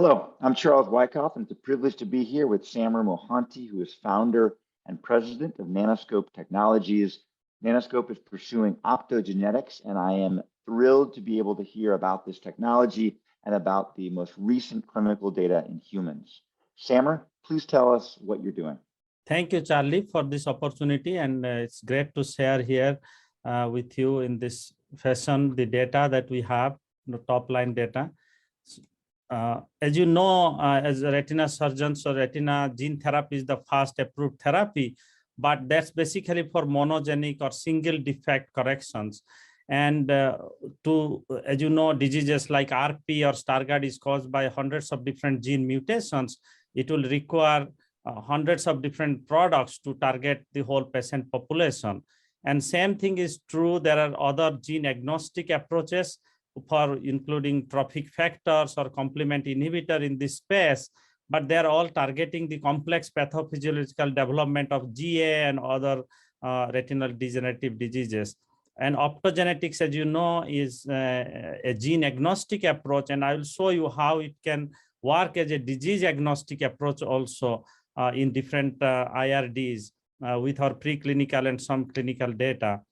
Hello, I'm Charles Wyckoff, and it's a privilege to be here with Samarendra Mohanty, who is founder and president of Nanoscope Technologies. Nanoscope is pursuing optogenetics, and I am thrilled to be able to hear about this technology and about the most recent clinical data in humans. Samar, please tell us what you're doing. Thank you, Charlie, for this opportunity, and it's great to share here with you in this fashion the data that we have, the top line data. As you know, as a retina surgeon, so retina gene therapy is the first approved therapy, but that's basically for monogenic or single defect corrections. And as you know, diseases like RP or Stargardt is caused by hundreds of different gene mutations. It will require hundreds of different products to target the whole patient population. And same thing is true. There are other gene agnostic approaches for including trophic factors or complement inhibitor in this space, but they're all targeting the complex pathophysiological development of GA and other retinal degenerative diseases. And optogenetics, as you know, is a gene agnostic approach, and I will show you how it can work as a disease agnostic approach also in different IRDs with our preclinical and some clinical data.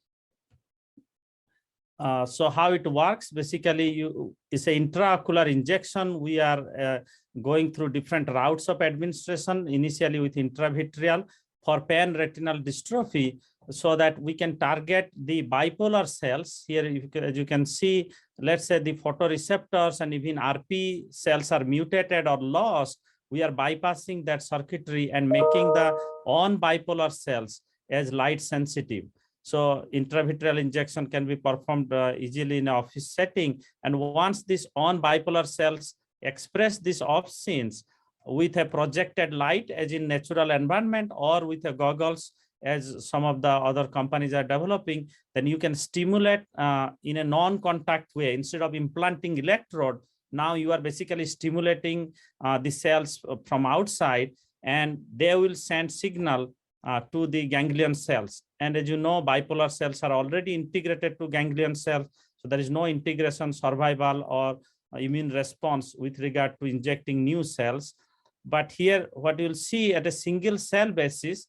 So how it works, basically, it's an intraocular injection. We are going through different routes of administration, initially with intravitreal for pan-retinal dystrophy, so that we can target the bipolar cells. Here, as you can see, let's say the photoreceptors and even RP cells are mutated or lost. We are bypassing that circuitry and making the on-bipolar cells as light sensitive. So intravitreal injection can be performed easily in an office setting. And once these on-bipolar cells express these opsins with a projected light as in natural environment or with a goggles as some of the other companies are developing, then you can stimulate in a non-contact way. Instead of implanting electrode, now you are basically stimulating the cells from outside, and they will send signal to the ganglion cells. And as you know, bipolar cells are already integrated to ganglion cells. So there is no integration, survival, or immune response with regard to injecting new cells. But here, what you'll see at a single cell basis,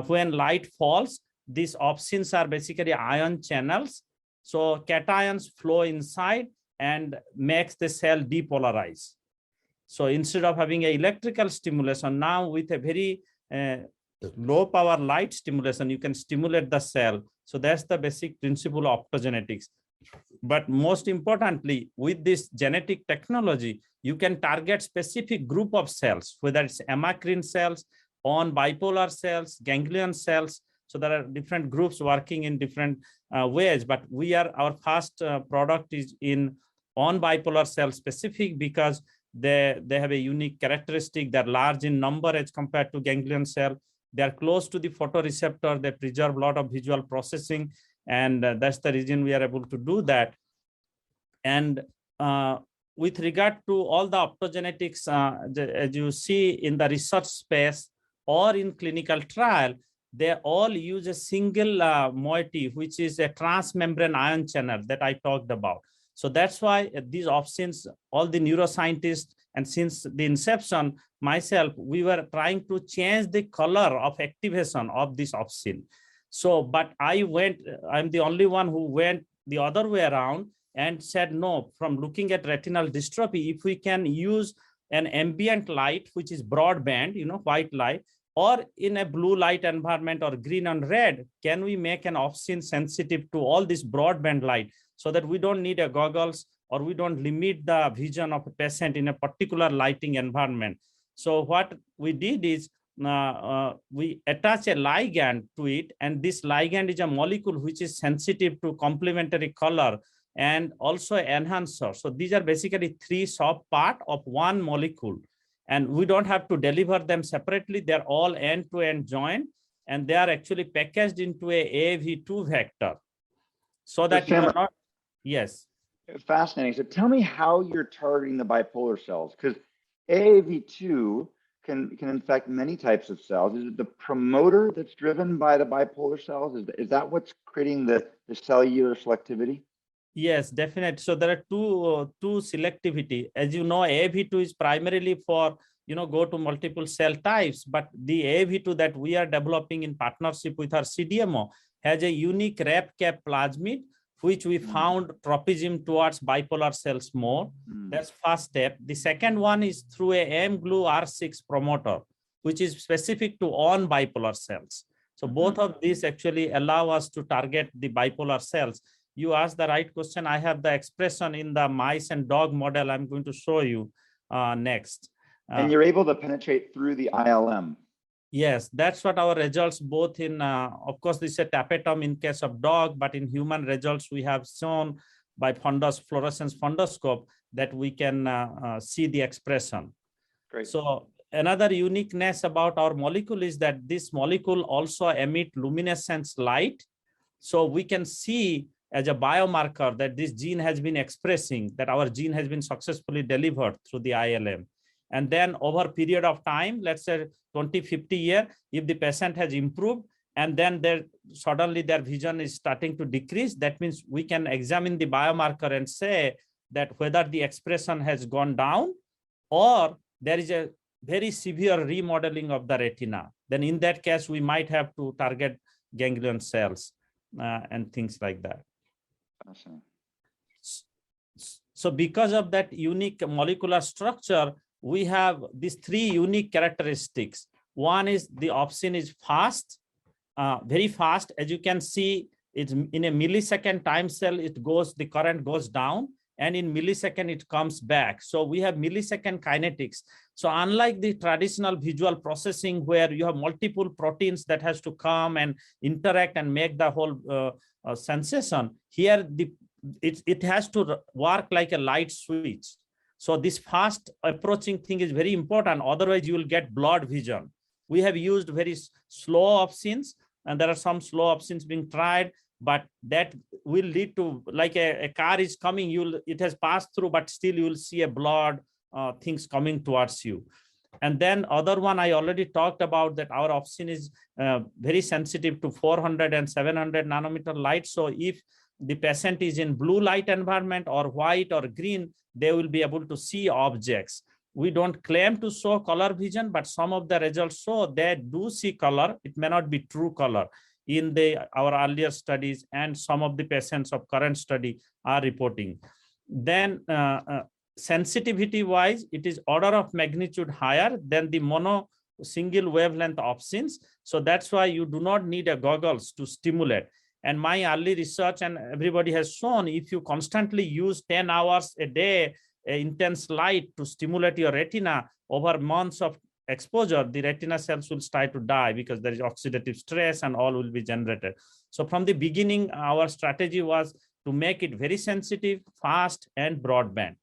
when light falls, these opsins are basically ion channels. So cations flow inside and makes the cell depolarize. So instead of having an electrical stimulation, now with a very low power light stimulation, you can stimulate the cell. So that's the basic principle of optogenetics. But most importantly, with this genetic technology, you can target specific group of cells, whether it's amacrine cells, on bipolar cells, ganglion cells. So there are different groups working in different ways, but our first product is in on bipolar cell specific because they have a unique characteristic. They're large in number as compared to ganglion cell. They're close to the photoreceptor. They preserve a lot of visual processing, and that's the reason we are able to do that. And with regard to all the optogenetics, as you see in the research space or in clinical trial, they all use a single moiety, which is a transmembrane ion channel that I talked about. So that's why these opsins, all the neuroscientists, and since the inception, myself, we were trying to change the color of activation of this opsin. So, but I'm the only one who went the other way around and said, no, from looking at retinal dystrophy, if we can use an ambient light, which is broadband, white light, or in a blue light environment or green and red, can we make an opsin sensitive to all this broadband light so that we don't need a goggles or we don't limit the vision of a patient in a particular lighting environment? So what we did is we attach a ligand to it, and this ligand is a molecule which is sensitive to complementary color and also enhancer. So these are basically three sub part of one molecule, and we don't have to deliver them separately. They're all end-to-end joined, and they are actually packaged into a AAV2 vector so that you are not. Yes. Fascinating. So tell me how you're targeting the bipolar cells, because AAV2 can infect many types of cells. Is it the promoter that's driven by the bipolar cells? Is that what's creating the cellular selectivity? Yes, definitely. So there are two selectivity. As you know, AAV2 is primarily for go to multiple cell types, but the AAV2 that we are developing in partnership with our CDMO has a unique wrap cap plasmid, which we found tropism towards bipolar cells more. That's first step. The second one is through a M-glue R6 promoter, which is specific to on bipolar cells. So both of these actually allow us to target the bipolar cells. You asked the right question. I have the expression in the mice and dog model. I'm going to show you next. And you're able to penetrate through the ILM. Yes, that's what our results both in, of course, this is a tapetum in case of dog, but in human results, we have shown by fluorescence fundoscope that we can see the expression. Great. So another uniqueness about our molecule is that this molecule also emit luminescence light. So we can see as a biomarker that this gene has been expressing, that our gene has been successfully delivered through the ILM. And then over a period of time, let's say 20, 50 years, if the patient has improved and then suddenly their vision is starting to decrease, that means we can examine the biomarker and say that whether the expression has gone down or there is a very severe remodeling of the retina. Then in that case, we might have to target ganglion cells and things like that. Awesome. So because of that unique molecular structure, we have these three unique characteristics. One is the opsin is fast, very fast. As you can see, it's in a millisecond time cell, the current goes down, and in millisecond, it comes back. So we have millisecond kinetics. So unlike the traditional visual processing where you have multiple proteins that has to come and interact and make the whole sensation, here it has to work like a light switch. So this fast approaching thing is very important. Otherwise, you will get blurred vision. We have used very slow opsins, and there are some slow opsins being tried, but that will lead to like a car is coming, it has passed through, but still you will see a blurred things coming towards you. And then other one I already talked about, that our opsin is very sensitive to 400 and 700 nanometer light. So if the patient is in blue light environment or white or green, they will be able to see objects. We don't claim to show color vision, but some of the results show they do see color. It may not be true color in our earlier studies, and some of the patients of current study are reporting. Then sensitivity wise, it is order of magnitude higher than the mono single wavelength opsins. So that's why you do not need a goggles to stimulate. And my early research and everybody has shown, if you constantly use 10 hours a day, intense light to stimulate your retina over months of exposure, the retina cells will start to die because there is oxidative stress and all will be generated. So from the beginning, our strategy was to make it very sensitive, fast, and broadband.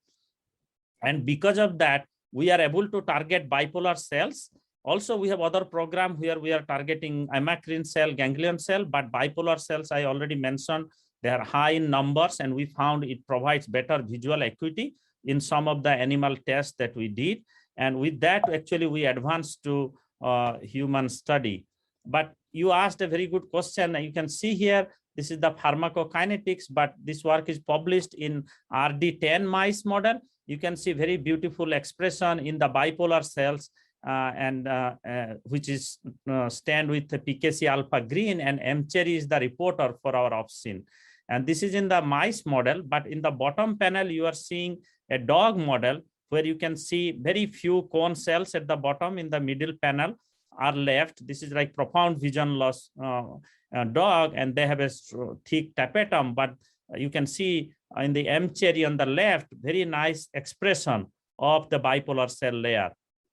And because of that, we are able to target bipolar cells. Also, we have other program where we are targeting amacrine cell, ganglion cell, but bipolar cells, I already mentioned, they are high in numbers, and we found it provides better visual acuity in some of the animal tests that we did. And with that, actually, we advanced to human study. But you asked a very good question. You can see here, this is the pharmacokinetics, but this work is published in RD10 mice model. You can see very beautiful expression in the bipolar cells, which is stand with the PKC alpha green, and M-cherry is the reporter for our opsin. And this is in the mice model, but in the bottom panel, you are seeing a dog model where you can see very few cone cells at the bottom. In the middle panel are left. This is like profound vision loss dog, and they have a thick tapetum, but you can see in the M-cherry on the left, very nice expression of the bipolar cell layer,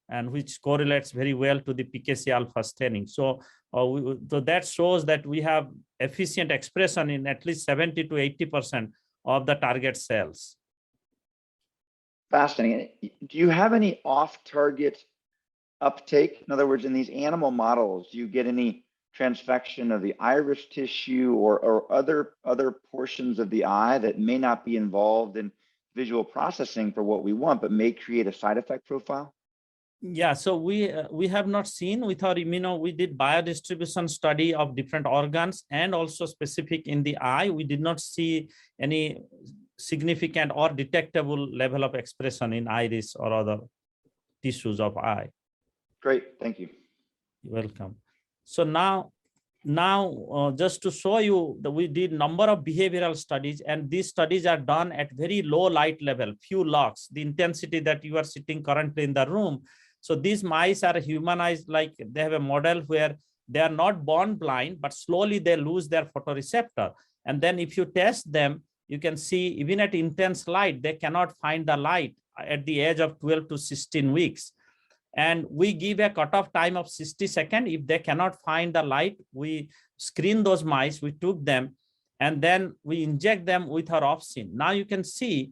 and which correlates very well to the PKC alpha staining. So, so that shows that we have efficient expression in at least 70 to 80% of the target cells. Fascinating. Do you have any off-target uptake? In other words, in these animal models, do you get any transfection of the iris tissue or other portions of the eye that may not be involved in visual processing for what we want, but may create a side effect profile? Yeah, so we have not seen with our we did biodistribution study of different organs and also specific in the eye. We did not see any significant or detectable level of expression in iris or other tissues of eye. Great, thank you. You're welcome. So now just to show you that we did number of behavioral studies, and these studies are done at very low light level, few lux, the intensity that you are sitting currently in the room. So these mice are humanized, like they have a model where they are not born blind, but slowly they lose their photoreceptor. And then if you test them, you can see even at intense light, they cannot find the light at the age of 12 to 16 weeks. And we give a cutoff time of 60 seconds. If they cannot find the light, we screen those mice, we took them, and then we inject them with our opsin. Now you can see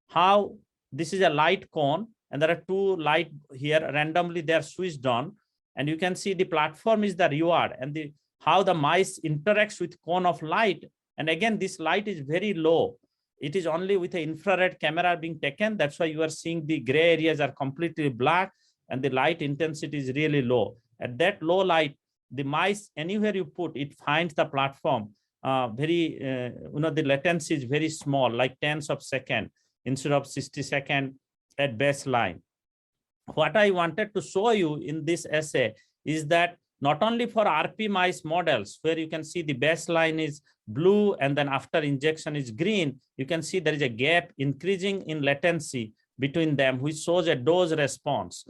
how this is a light cone, and there are two light here, randomly they are switched on, and you can see the platform is the reward, and how the mice interacts with cone of light. And again, this light is very low. It is only with an infrared camera being taken. That's why you are seeing the gray areas are completely black, and the light intensity is really low. At that low light, the mice, anywhere you put, it finds the platform the latency is very small, like tenths of second instead of 60 seconds at baseline. What I wanted to show you in this essay is that not only for RP mice models, where you can see the baseline is blue and then after injection is green, you can see there is a gap increasing in latency between them, which shows a dose response.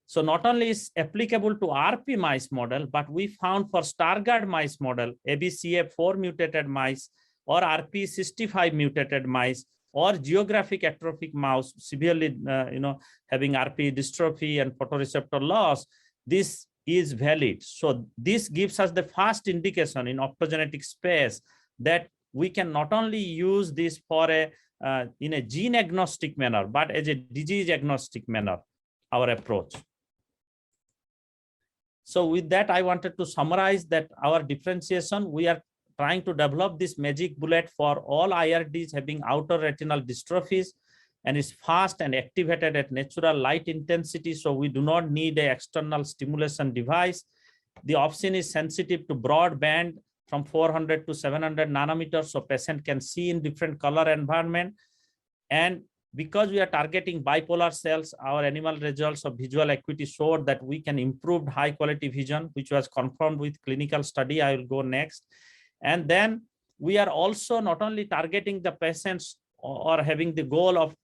So not only is applicable to RP mice model, but we found for Stargardt mice model, ABCA4 mutated mice or RP65 mutated mice or geographic atrophic mouse, severely having RP dystrophy and photoreceptor loss, this is valid. So this gives us the first indication in optogenetic space that we can not only use this for in a gene agnostic manner, but as a disease agnostic manner, our approach. So with that, I wanted to summarize that our differentiation, we are trying to develop this magic bullet for all IRDs having outer retinal dystrophies, and it's fast and activated at natural light intensity. So we do not need an external stimulation device. The opsin is sensitive to broad band from 400 to 700 nanometers, so patient can see in different color environment. And because we are targeting bipolar cells, our animal results of visual acuity showed that we can improve high quality vision, which was confirmed with clinical study. I will go next. And then we are also not only targeting the patients or having the goal of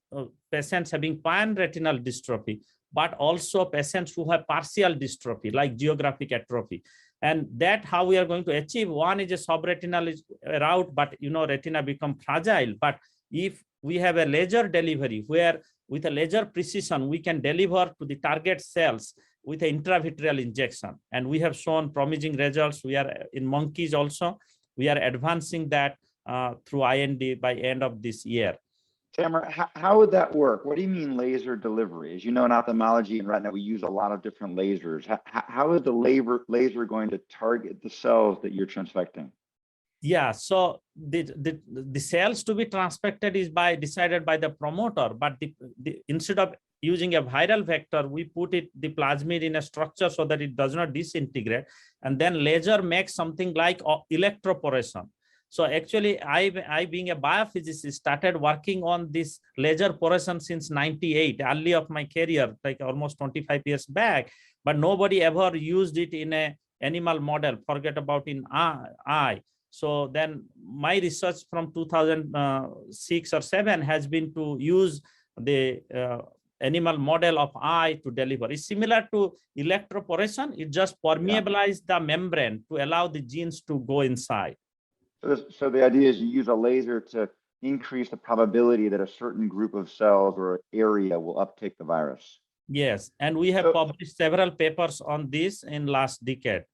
patients having pan-retinal dystrophy, but also patients who have partial dystrophy like geographic atrophy. And that how we are going to achieve. One is a subretinal route, but retina become fragile. But if we have a laser delivery where with a laser precision, we can deliver to the target cells with an intravitreal injection. And we have shown promising results. We are in monkeys also. We are advancing that through IND by end of this year. Tamara, how would that work? What do you mean laser delivery? As you know, in ophthalmology and retina, we use a lot of different lasers. How is the laser going to target the cells that you're transfecting? Yeah, so the cells to be transfected is decided by the promoter, but instead of using a viral vector, we put the plasmid in a structure so that it does not disintegrate, and then laser makes something like electroporation. So actually, I being a biophysicist, started working on this laser poration since 98, early of my career, like almost 25 years back, but nobody ever used it in a animal model, forget about in eye. So then my research from 2006 or 7 has been to use the animal model of eye to deliver. It's similar to electroporation. It just permeabilizes the membrane to allow the genes to go inside. So the idea is you use a laser to increase the probability that a certain group of cells or area will uptake the virus. Yes, and we have published several papers on this in last decade.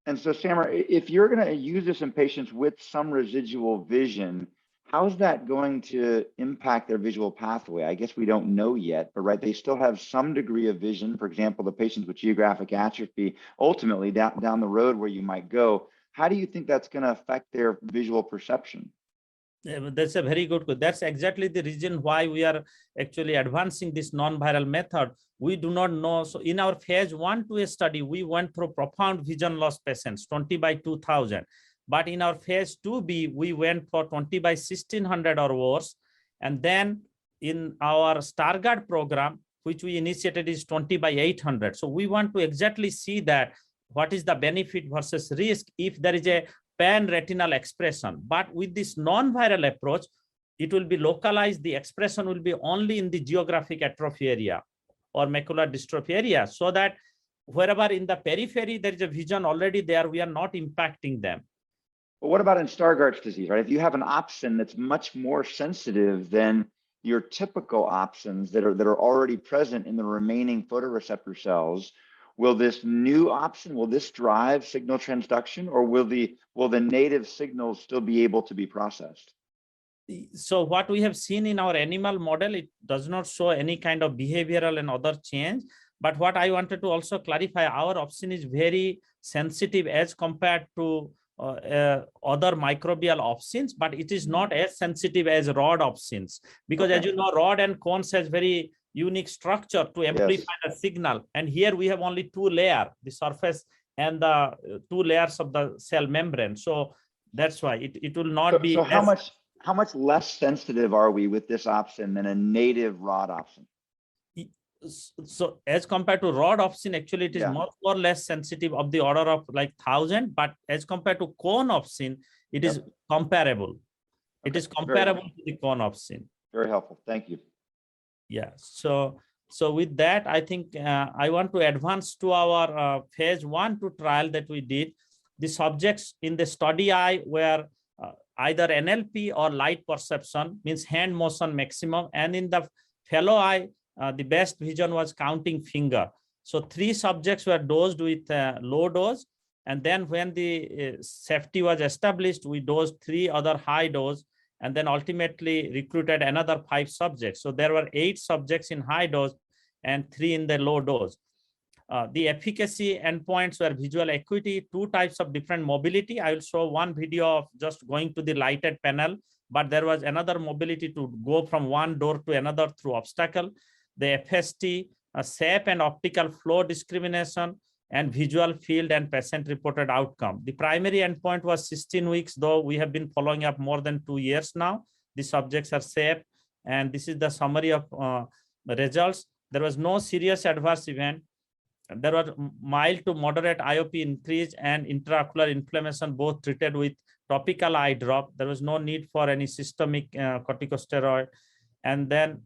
And so, Samar, if you're going to use this in patients with some residual vision, how's that going to impact their visual pathway? I guess we don't know yet, but right, they still have some degree of vision. For example, the patients with geographic atrophy, ultimately down the road where you might go, how do you think that's going to affect their visual perception? That's a very good question. That's exactly the reason why we are actually advancing this non-viral method. We do not know. So in our phase 1/2 study, we went through profound vision loss patients, 20 by 2000. But in our phase 2B, we went for 20 by 1600 or worse. And then in our Stargardt program, which we initiated, is 20 by 800. So we want to exactly see that what is the benefit versus risk if there is a pan-retinal expression. But with this non-viral approach, it will be localized. The expression will be only in the geographic atrophy area or macular dystrophy area, so that wherever in the periphery there is a vision already there, we are not impacting them. But what about in Stargardt's disease, right? If you have an option that's much more sensitive than your typical options that are already present in the remaining photoreceptor cells, will this new option, will this drive signal transduction, or will the native signals still be able to be processed? So what we have seen in our animal model, it does not show any kind of behavioral and other change. But what I wanted to also clarify, our opsin is very sensitive as compared to other microbial opsins, but it is not as sensitive as rod opsins, because as you know, rod and cones has very unique structure to amplify the signal. And here we have only two layers, the surface and the two layers of the cell membrane. So that's why it will not be. So how much less sensitive are we with this option than a native rod option? So as compared to rod opsin, actually it is much more less sensitive, of the order of like 1000, but as compared to cone opsin, it is comparable. It is comparable to the cone opsin. Very helpful. Thank you. Yeah. So with that, I think I want to advance to our phase 1/2 trial that we did. The subjects in the study eye were either NLP or light perception, means hand motion maximum, and in the fellow eye, the best vision was counting finger. So 3 subjects were dosed with low dose, and then when the safety was established, we dosed 3 other high dose, and then ultimately recruited another 5 subjects. So there were 8 subjects in high dose and 3 in the low dose. The efficacy endpoints were visual acuity, 2 types of different mobility. I will show one video of just going to the lighted panel, but there was another mobility to go from one door to another through obstacle. The FST, shape and optical flow discrimination, and visual field and patient reported outcome. The primary endpoint was 16 weeks, though we have been following up more than 2 years now. The subjects are safe, and this is the summary of results. There was no serious adverse event. There was mild to moderate IOP increase and intraocular inflammation, both treated with topical eye drop. There was no need for any systemic corticosteroid. And then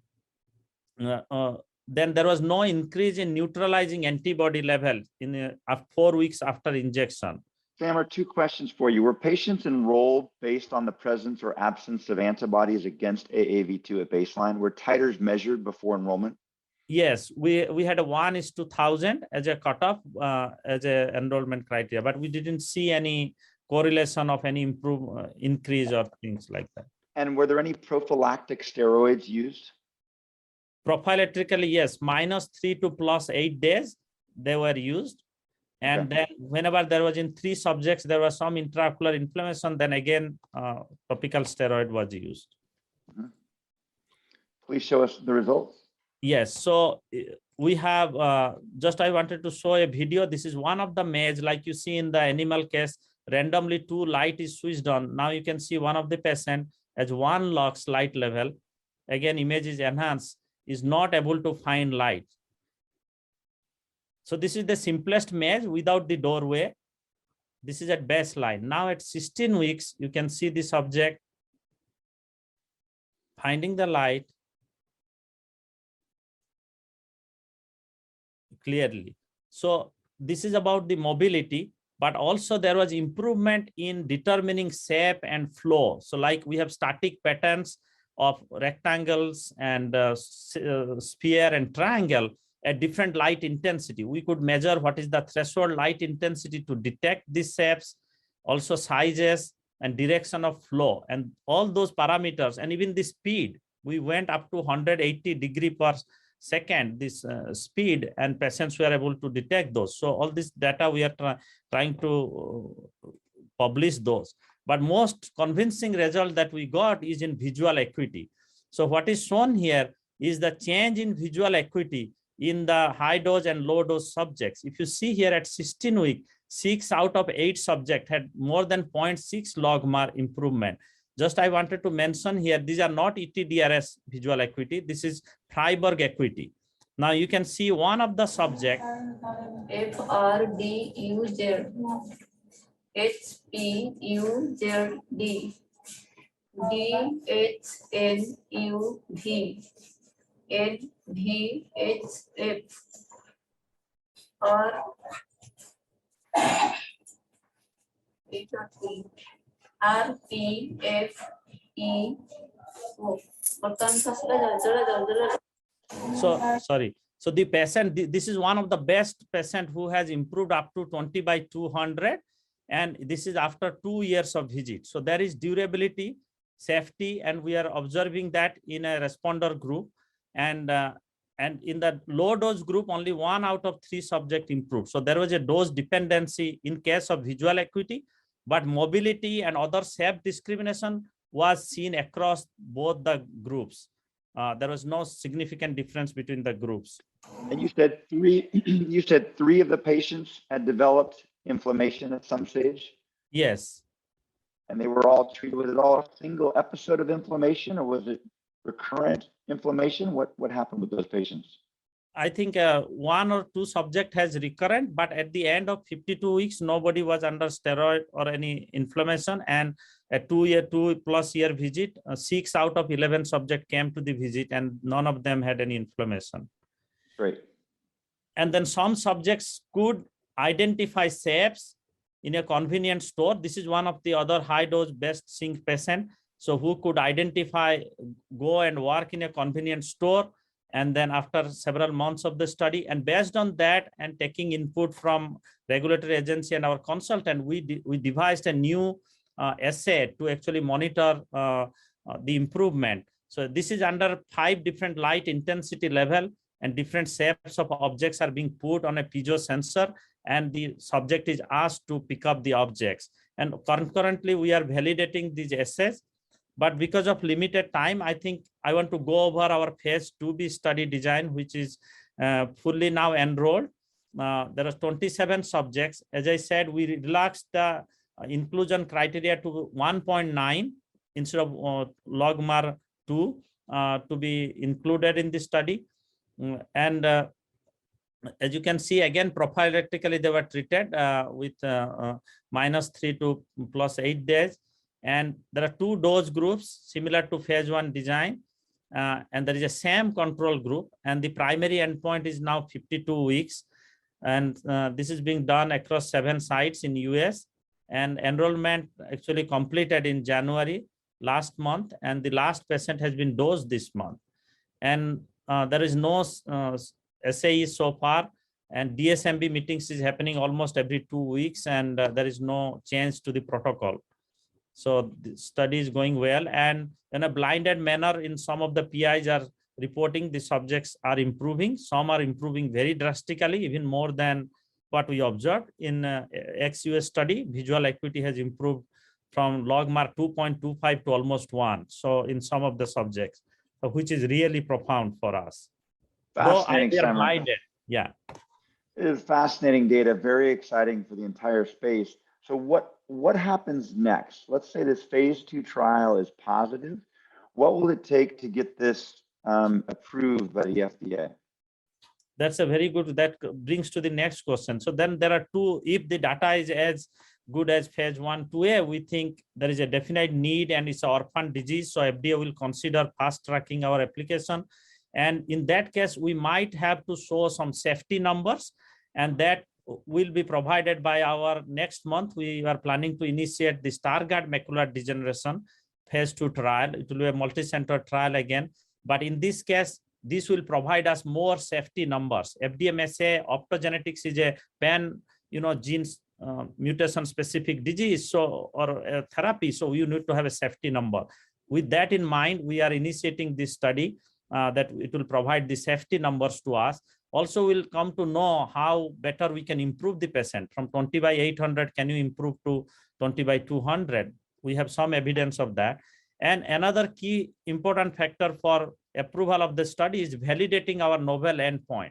there was no increase in neutralizing antibody level in 4 weeks after injection. Sam, 2 questions for you. Were patients enrolled based on the presence or absence of antibodies against AAV2 at baseline? Were titers measured before enrollment? Yes, we had a 1:1000 as a cutoff, as a enrollment criteria, but we didn't see any correlation of any increase or things like that. And were there any prophylactic steroids used? Prophylactically, yes, -3 to +8 days they were used. And then whenever there was in 3 subjects, there was some intraocular inflammation, then again, topical steroid was used. Please show us the results. Yes, so we have, I wanted to show a video. This is one of the maze, like you see in the animal case, randomly 2 light is switched on. Now you can see one of the patient as 1 lux light level. Again, image is enhanced, is not able to find light. So this is the simplest maze without the doorway. This is at baseline. Now at 16 weeks, you can see the subject finding the light clearly. So this is about the mobility, but also there was improvement in determining shape and flow. So like we have static patterns of rectangles and sphere and triangle at different light intensity. We could measure what is the threshold light intensity to detect these shapes, also sizes and direction of flow, and all those parameters, and even the speed. We went up to 180 degrees per second, this speed, and patients were able to detect those. So all this data we are trying to publish those. But most convincing result that we got is in visual acuity. So what is shown here is the change in visual acuity in the high dose and low dose subjects. If you see here at 16 weeks, 6 out of 8 subjects had more than 0.6 logMAR improvement. Just I wanted to mention here, these are not ETDRS visual acuity. This is Freiburg acuity. Now you can see one of the subject. FRDUZ, HPUZD, DHNUV, NVHF, RPFE. So sorry. So the patient, this is one of the best patient who has improved up to 20/200, and this is after 2 years of visit. So there is durability, safety, and we are observing that in a responder group, and in the low dose group, only 1 out of 3 subjects improved. So there was a dose dependency in case of visual acuity, but mobility and other safe discrimination was seen across both the groups. There was no significant difference between the groups. And you said you said 3 of the patients had developed inflammation at some stage? Yes. And they were all treated. Was it all a single episode of inflammation, or was it recurrent inflammation? What happened with those patients? I think 1 or 2 subject has recurrent, but at the end of 52 weeks, nobody was under steroid or any inflammation. And a 2+ year visit, 6 out of 11 subject came to the visit, and none of them had any inflammation. Great. And then some subjects could identify shapes in a convenience store. This is one of the other high dose best sync patient. So who could identify, go and work in a convenience store. And then after several months of the study, and based on that and taking input from regulatory agency and our consultant, we devised a new assay to actually monitor the improvement. So this is under 5 different light intensity level, and different shapes of objects are being put on a piezo sensor, and the subject is asked to pick up the objects. And concurrently, we are validating these assays. But because of limited time, I think I want to go over our phase 2B study design, which is fully now enrolled. There are 27 subjects. As I said, we relaxed the inclusion criteria to 1.9 instead of logMAR 2 to be included in the study. And as you can see, again, prophylactically, they were treated with -3 to +8 days. And there are 2 dose groups similar to phase 1 design. And there is a same control group. And the primary endpoint is now 52 weeks. And this is being done across 7 sites in US. And enrollment actually completed in January last month. And the last patient has been dosed this month. And there is no SAE so far. And DSMB meetings is happening almost every 2 weeks. And there is no change to the protocol. So the study is going well, and in a blinded manner, in some of the PIs are reporting the subjects are improving. Some are improving very drastically, even more than what we observed in ex-US study. Visual acuity has improved from logMAR 2.25 to almost 1. So in some of the subjects, which is really profound for us. Fascinating. Though we are blinded. Yeah. It is fascinating data, very exciting for the entire space. So what happens next? Let's say this phase 2 trial is positive. What will it take to get this approved by the FDA? That's a very good, that brings to the next question. So then there are 2, if the data is as good as phase 1, 2A, we think there is a definite need and it's an orphan disease. So FDA will consider fast tracking our application. And in that case, we might have to show some safety numbers, and that will be provided by our next month. We are planning to initiate the Stargardt macular degeneration phase 2 trial. It will be a multi-center trial again. But in this case, this will provide us more safety numbers. FDA may say optogenetics is a pan, genes mutation specific disease, so or a therapy. So you need to have a safety number. With that in mind, we are initiating this study that it will provide the safety numbers to us. Also, we'll come to know how better we can improve the patient from 20/800. Can you improve to 20/200? we have some evidence of that. And another key important factor for approval of the study is validating our novel endpoint.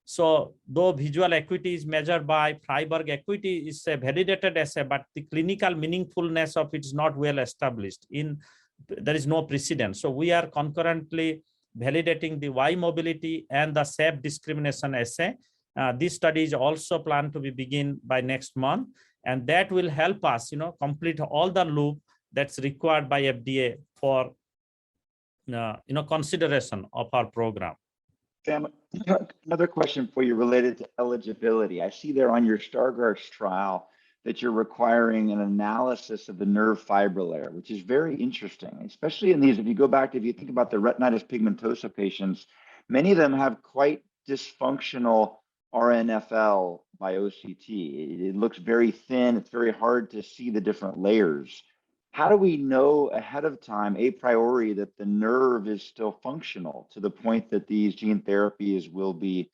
So though visual acuity is measured by Freiberg acuity is a validated assay, but the clinical meaningfulness of it is not well established. There is no precedent. So we are concurrently validating the Y mobility and the shape discrimination assay. This study is also planned to be begin by next month, and that will help us, complete all the loop that's required by FDA for, consideration of our program. Sam, another question for you related to eligibility. I see there on your Stargardt's trial that you're requiring an analysis of the nerve fiber layer, which is very interesting, especially in these, if you think about the retinitis pigmentosa patients, many of them have quite dysfunctional RNFL by OCT. It looks very thin. It's very hard to see the different layers. How do we know ahead of time, a priori, that the nerve is still functional to the point that these gene therapies will be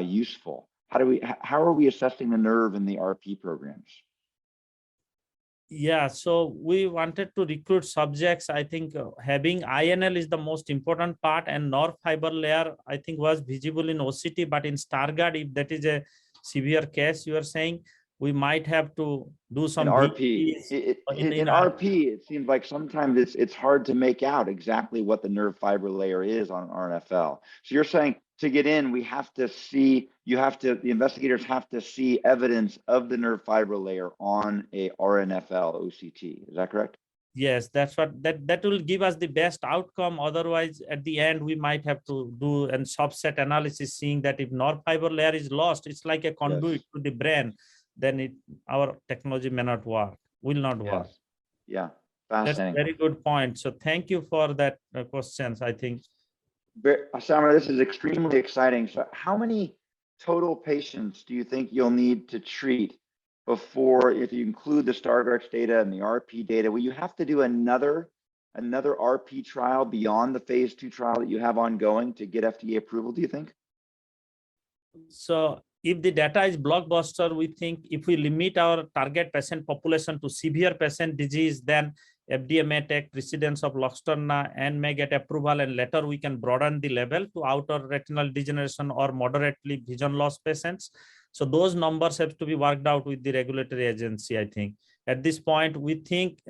useful? How are we assessing the nerve in the RP programs? Yeah, so we wanted to recruit subjects. I think having INL is the most important part, and nerve fiber layer, I think, was visible in OCT, but in Stargardt, if that is a severe case, you are saying, we might have to do some in RP. In RP, it seems like sometimes it's hard to make out exactly what the nerve fiber layer is on RNFL. So you're saying to get in, we have to see, the investigators have to see evidence of the nerve fiber layer on a RNFL OCT. Is that correct? Yes, that's what that will give us the best outcome. Otherwise, at the end, we might have to do a subset analysis, seeing that if nerve fiber layer is lost, it's like a conduit to the brain. Then our technology may not work, will not work. Yeah, fascinating. That's a very good point. So thank you for that questions, I think. Samarendra, this is extremely exciting. So how many total patients do you think you'll need to treat before, if you include the Stargardt's data and the RP data, will you have to do another RP trial beyond the phase 2 trial that you have ongoing to get FDA approval, do you think? So if the data is blockbuster, we think if we limit our target patient population to severe patient disease, then FDA may take precedence of Luxturna and may get approval, and later we can broaden the label to outer retinal degeneration or moderately vision loss patients. So those numbers have to be worked out with the regulatory agency, I think. At this point, we think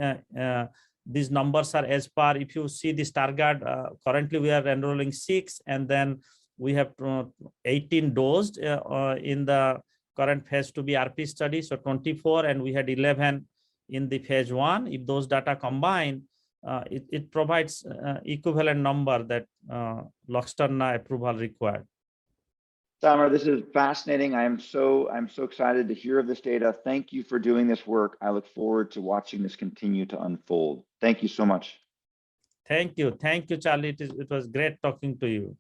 these numbers are as per, if you see the Stargardt, currently we are enrolling 6, and then we have 18 dosed in the current phase 2B RP study, so 24, and we had 11 in the phase 1. If those data combine, it provides equivalent number that Luxturna approval required. Samar, this is fascinating. I'm so excited to hear of this data. Thank you for doing this work. I look forward to watching this continue to unfold. Thank you so much. Thank you, Charlie. It was great talking to you.